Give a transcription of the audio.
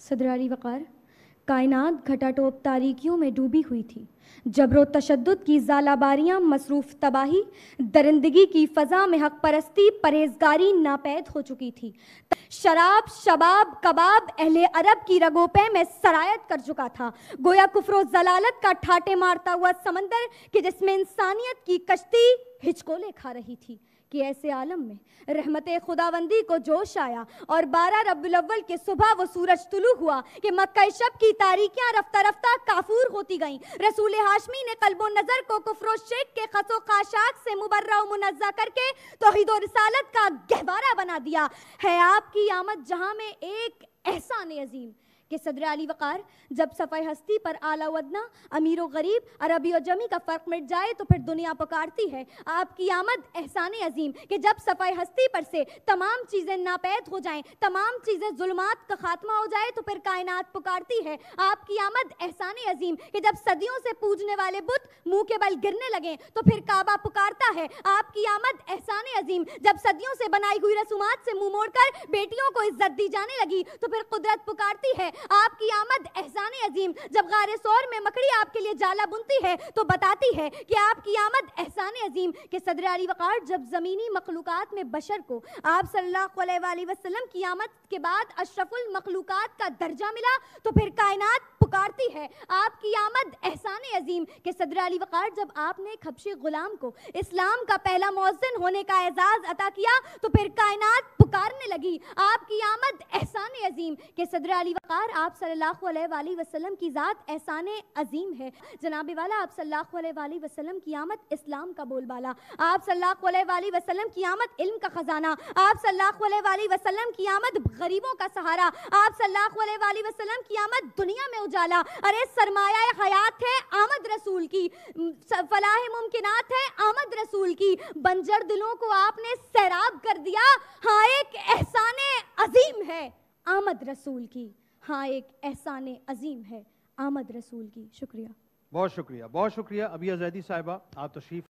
صدر علی وقار، کائنات گھٹا ٹوپ تاریکیوں میں ڈوبی ہوئی تھی. جبر و تشدد کی ژالہ مصروف تباہی، درندگی کی فضا میں حق پرستی پرہیزگاری ناپید ہو چکی تھی. شراب، شباب، کباب اہل عرب کی رگوں پہ میں سرایت کر چکا تھا. گویا کفر و ضلالت کا ٹھاٹے مارتا ہوا سمندر کہ جس میں انسانیت کی کشتی ہچکولے کھا رہی تھی. کہ ایسے عالم میں رحمت خداوندی کو جوش آیا اور 12 ربیع الاول کے صبح وہ سورج طلوع ہوا کہ مکہ شب کی تاریکیاں رفتہ رفتہ کافور ہوتی گئیں. رسول ہاشمی نے قلب و نظر کو کفر و شرک کے خس و خاشاک سے مبرہ و منزہ کر کے توحید و رسالت کا گہوارہ بنا دیا. ہے آپ کی آمد جہاں میں ایک احسان عظیم کہ صدر علی وقار، جب صفحہ ہستی پر اعلیٰ و ادنا، امیر و غریب، عربی و جمی کا فرق مٹ جائے تو پھر دنیا پکارتی ہے. آپ کی آمد احسان عظیم کہ جب صفحہ ہستی پر سے تمام چیزیں ناپید ہو جائیں، تمام چیزیں ظلمات کا خاتمہ ہو جائے تو پھر کائنات پکارتی ہے. آپ کی آمد احسان عظیم کہ جب صدیوں سے پوجنے والے بت منہ کے بل گرنے لگیں تو پھر کعبہ پکارتا ہے. آپ کی آمد احسان عظیم جب صدیوں سے بنائی ہوئی رسومات سے منہ موڑ کر بیٹیوں کو عزت دی جانے لگی تو پھر قدرت پکارتی ہے. آپ کی آمد احسان عظیم جب غار سور میں مکڑی آپ کے لیے جالا بنتی ہے تو بتاتی ہے کہ آپ کی آمد احسان عظیم کہ صدر علی وقار، جب زمینی مخلوقات میں بشر کو آپ صلی اللہ علیہ وآلہ وسلم کی آمد کے بعد اشرف المخلوقات کا درجہ ملا تو پھر کائنات پکارتی ہے. آپ کی آمد احسان عظیم کہ صدر علی وقار، جب آپ نے ایک حبشی غلام کو اسلام کا پہلا مؤذن ہونے کا اعزاز عطا کیا تو پھر کائنات پکارنے لگی. آپ کی آمد احسان عظیم کہ صدر علی وقار، آپ صلی اللہ علیہ وآلہ وسلم کی ذات احسان عظیم ہے. جناب والا، آپ صلی اللہ علیہ وآلہ وسلم کی آمد اسلام کا بول بالا، آپ صلی اللہ علیہ وآلہ وسلم کی آمد علم کا خزانہ، آپ صلی اللہ علیہ وآلہ وسلم کی آمد غریبوں کا سہارا، آپ صلی اللہ علیہ وآلہ وسلم کی آمد دنیا میں اجالا. ارے سرمایہ حیات ہے آمد رسول کی، فلاح ممکنات ہے آمد رسول کی. بنجر دلوں کو آپ نے سیراب کر دیا، ہاں ایک احسان عظیم ہے آمد رسول کی. ہاں ایک احسان عظیم ہے آمد رسول کی. شکریہ، بہت شکریہ، بہت شکریہ. ابیہ زیدی صاحبہ، آپ تشریف